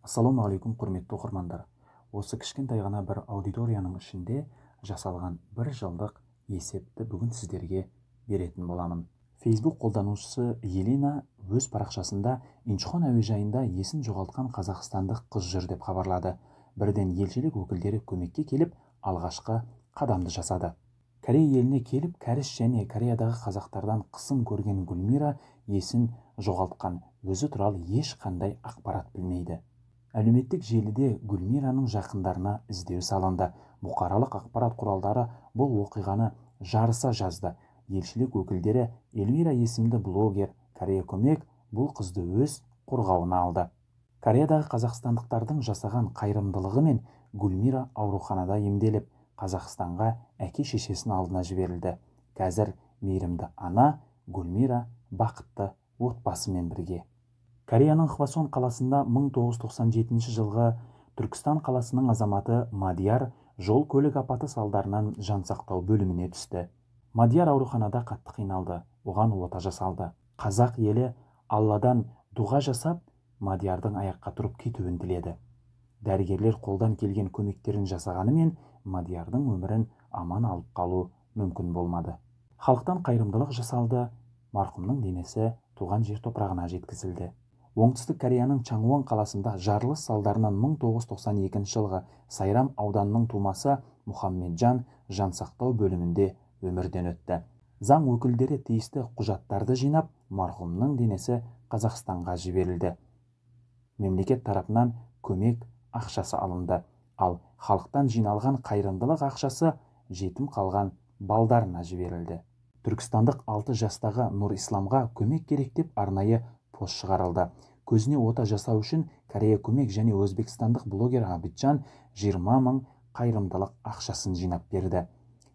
Ассалаумағалейкум құрметті оқырмандар. Осы кішкентай ғана бір аудиторияның ішінде жасалған бір жылдық есепті бүгін сіздерге беретін боламын. Facebook қолданушысы Елена өз парақшасында Инчхон әуежайында есін жоғалтқан қазақстандық қыз жүр деп хабарлады. Бірден елшілік өкілдері көмекке келіп, алғашқы қадамды жасады. Корея еліне келіп, кәріс және Кореядағы қазақтардан қысым көрген Гүлмира есін жоғалтқан, өзі туралы ешқандай ақпарат білмейді. Әлеуметтік желіде Гүлмираның жақындарына іздеу салынды. Бұқаралық ақпарат құралдары бұл оқиғаны жарыса жазды. Елшілік өкілдері Эльмира есімді блогер Корея көмек бұл қызды өз қорғауына алды. Кореядағы қазақстандықтардың жасаған қайырымдылығы мен Гүлмира ауруханада емделіп, Қазақстанға әке-шешесінің алдына жіберілді. Қазір мейірімді ана Гүлмира бақытты отбасымен бірге. Кореяның Хвасон қаласында 1997 жылғы Түркістан қаласының азаматы Мадияр жол көлік апаты салдарынан жансақтау бөліміне түсті. Мадияр ауруханада қатты қиналды, оған ота жасалды. Қазақ елі Алладан дұға жасап, Мадиярдың аяққа тұрып кетуін тіледі. Дәрігерлер қолдан келген көмектерін жасағанымен, Мадиярдың өмірін аман алып қалу мүмкін болмады. Халықтан қайырымдылық жасалды, марқұмның денесі туған жер топырағына жеткізілді. Оңтүстік Кореяның Чангвон қаласында жарылыс салдарынан 1992 жылғы Сайрам ауданының тумасы Мұхаммеджан жансақтау бөлімінде өмірден өтті. Заң өкілдері тиісті құжаттарды жинап, марқұмның денесі Қазақстанға жіберілді. Мемлекет тарапынан көмек ақшасы алынды, ал халықтан жиналған қайырымдылық ақшасы жетім қалған балдарына жіберілді. Түркістандық 6 жастағы Нұр Исламға көмек керек деп арнайы пост шығарылды. Көзіне ота жасау үшін Корея көмек және өзбекстандық блогер Абиджан 20 мың қайырымдылық ақшасын жинап берді.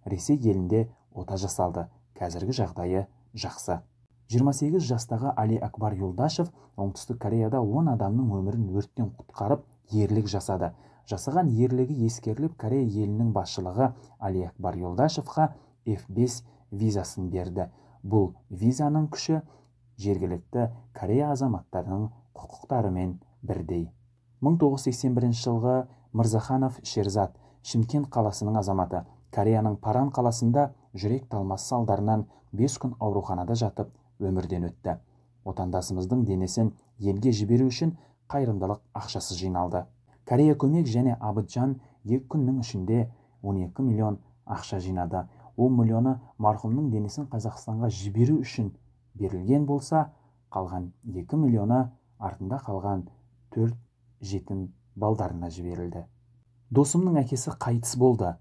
Ресей елінде ота жасалды. Қазіргі жағдайы жақсы. 28 жастағы Али Акбар Юлдашев оңтүстік Кореяда 10 адамның өмірін өрттен құтқарып, ерлік жасады. Жасаған ерлігі ескеріліп, Корея елінің басшылығы Али Акбар Юлдашевқа F5 визасын берді. Бұл визаның күші жергілікті Корея азаматтарының құқықтарымен бірдей. 1981 жылғы Мырзаханов Шерзат, Шымкент қаласының азаматы, Кореяның Паран қаласында жүрек талмасы салдарынан 5 күн ауруханада жатып өмірден өтті. Отандасымыздың денесін елге жіберу үшін қайырымдылық ақшасы жиналды. Корея көмек және Абиджан 2 күннің ішінде 12 миллион ақша жинады. 10 миллионы марқұмның денесін Қазақстанға жіберу үшін берілген болса, қалған 2 миллионы артында қалған 4 жетім балдарына жіберілді. Досымның әкесі қайтыс болды.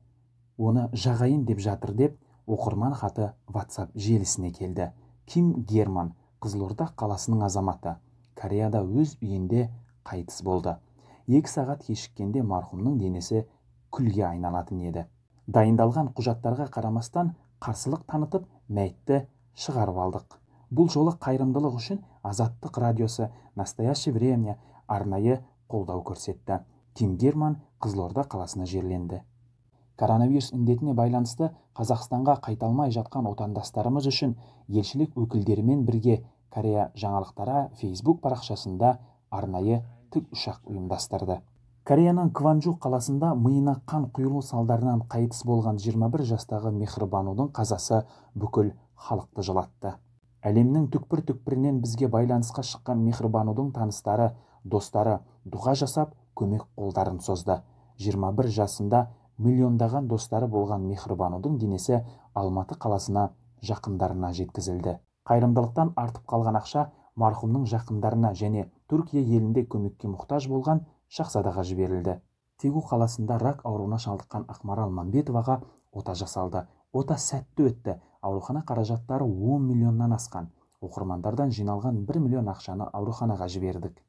Оны жағайын деп жатыр деп оқырман хаты WhatsApp желісіне келді. Ким Герман, Қызылорда қаласының азаматы, Кореяда өз үйінде қайтыс болды. 2 сағат кешіккенде марқұмның денесі күлге айналатын еді. Дайындалған құжаттарға қарамастан қарсылық танытып, мәйітті шығарып алдық. Бұл жолы қайырымдылық үшін Азаттық радиосы Настоящее время арнайы қолдау көрсетті. Ким Герман Қызылорда қаласына жерленді. Коронавирус індетіне байланысты Қазақстанға қайталмай жатқан отандастарымыз үшін елшілік өкілдерімен бірге Корея жаңалықтары Facebook парақшасында арнайы тікұшақ ұйымдастырды. Кореяның Кванджу қаласында миына қан құйылу салдарынан қайтыс болған 21 жастағы Мехрибанудың қазасы бүкіл халықты жылатты. Әлемнің түкпір-түкпірінен бізге байланысқа шыққан Мехрибанудың таныстары, достары дұға жасап, көмек қолдарын созды. 21 жасында миллиондаған достары болған Мехрибанудың денесі Алматы қаласына жақындарына жеткізілді. Қайырымдылықтан артып қалған ақша марқұмның жақындарына және Түркия елінде көмекке мұқтаж болған шахзадаға жіберілді. Тегу қаласында рак ауруына шалдыққан Ақмарал Мамбетоваға ота жасалды. Ота сәтті өтті. Аурухана қаражаттары 10 миллионнан асқан. Оқырмандардан жиналған 1 миллион ақшаны ауруханаға жібердік.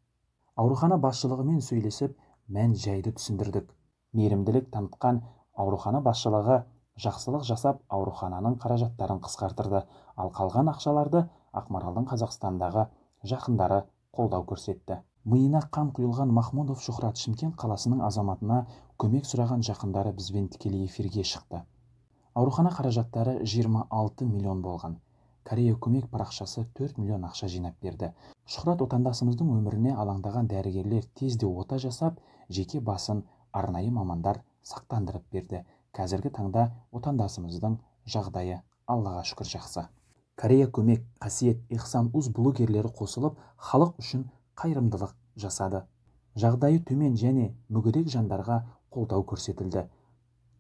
Аурухана басшылығымен сөйлесіп, мән жайды түсіндірдік. Мейірімділік танытқан аурухана басшылығы жақсылық жасап, аурухананың қаражаттарын қысқартырды, ал қалған ақшаларды Ақмаралдың Қазақстандағы жақындары қолдау көрсетті. Миына қан құйылған Махмудов Шухрат Шымкент қаласының азаматына көмек сұраған жақындары бізбен тікелей эфирге шықты. Аурухана қаражаттары 26 миллион болған. Корея көмек парақшасы 4 миллион ақша жинап берді. Шухрат отандасымыздың өміріне алаңдаған дәрігерлер тезде ота жасап, жеке басын арнайы мамандар сақтандырып берді. Қазіргі таңда отандасымыздың жағдайы Аллаға шүкір жақсы. Корея көмек, қасиет, ихсан уз блогерлері қосылып, халық үшін қайырымдылық жасады. Жағдайы төмен және мүгедек жандарға қолдау көрсетілді.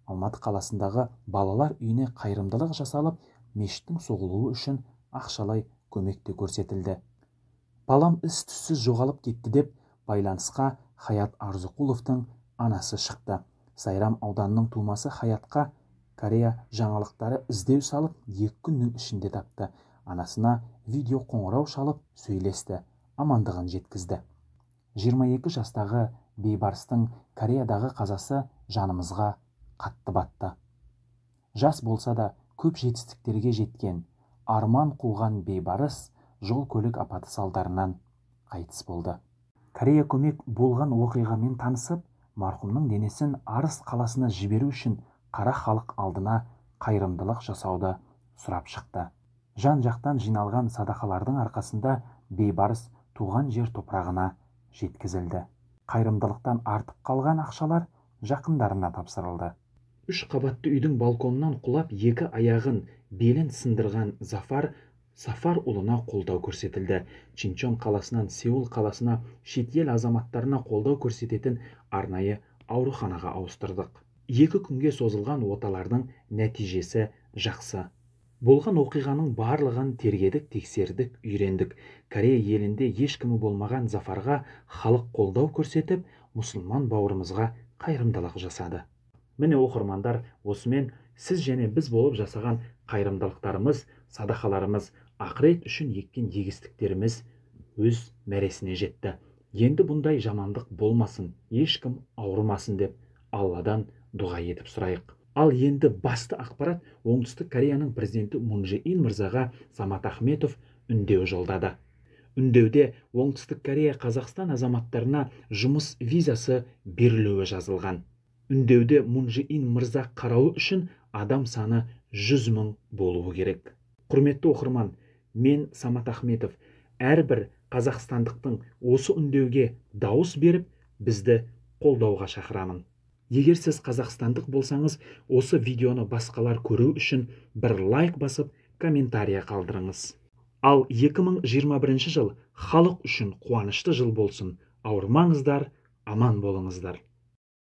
Алматы қаласындағы балалар үйіне қайырымдылық жасалып, мешіттің соғылуы үшін ақшалай көмек те көрсетілді. Балам із-түссіз жоғалып кетті деп байланысқа Хаят Арзықұловтың анасы шықты. Сайрам ауданының тумасы Хаятқа Корея жаңалықтары іздеу салып, 2 күннің ішінде тапты. Анасына видео қоңырау шалып сөйлесті, амандығын жеткізді. 22 жастағы бейбарыстың Кореядағы қазасы жанымызға қатты батты. Жас болса да көп жетістіктерге жеткен, арман қуған бейбарыс жол көлік апаты салдарынан қайтыс болды. Корея көмек болған оқиғамен танысып, марқұмның денесін Арыс қаласына жіберу үшін қара халық алдына қайырымдылық жасауды сұрап шықты. Жан-жақтан жиналған садақалардың арқасында бейбарыс туған жер топырағына жеткізілді. Қайырымдылықтан артып қалған ақшалар жақындарына тапсырылды. 3 қабатты үйдің балконынан құлап, 2 аяғын белін сындырған Сафар ұлына қолдау көрсетілді. Чинчон қаласынан Сеул қаласына шетел азаматтарына қолдау көрсететін арнайы ауруханаға ауыстырдық. 2 күнге созылған оталардың нәтижесі жақсы. Болған оқиғаның барлығын тергедік, тексердік, үйрендік. Корея елінде ешкімі болмаған Зафарға халық қолдау көрсетіп, мұсылман бауырымызға қайырымдылық жасады. Міне оқырмандар, осымен сіз және біз болып жасаған қайырымдылықтарымыз, садақаларымыз, ақырет үшін еккен егістіктеріміз өз мәресіне жетті. Енді бұндай жамандық болмасын, ешкім ауырмасын деп Алладан дұға етіп сұрайық. Ал енді басты ақпарат Оңтүстік Кореяның президенті Мун Чже Ин мырзаға Самат Ахметов үндеу жолдады. Үндеуде Оңтүстік Корея Қазақстан азаматтарына жұмыс визасы берілуі жазылған. Үндеуде Мун Чже Ин мырза қарауы үшін адам саны 100 000 болуы керек. Құрметті оқырман, мен Самат Ахметов әрбір қазақстандықтың осы үндеуге дауыс беріп, бізді қолдауға шақырамын. Егер сіз қазақстандық болсаңыз, осы видеоны басқалар көру үшін бір лайк басып, комментария қалдырыңыз. Ал 2021 жыл халық үшін қуанышты жыл болсын. Ауырмаңыздар, аман болыңыздар.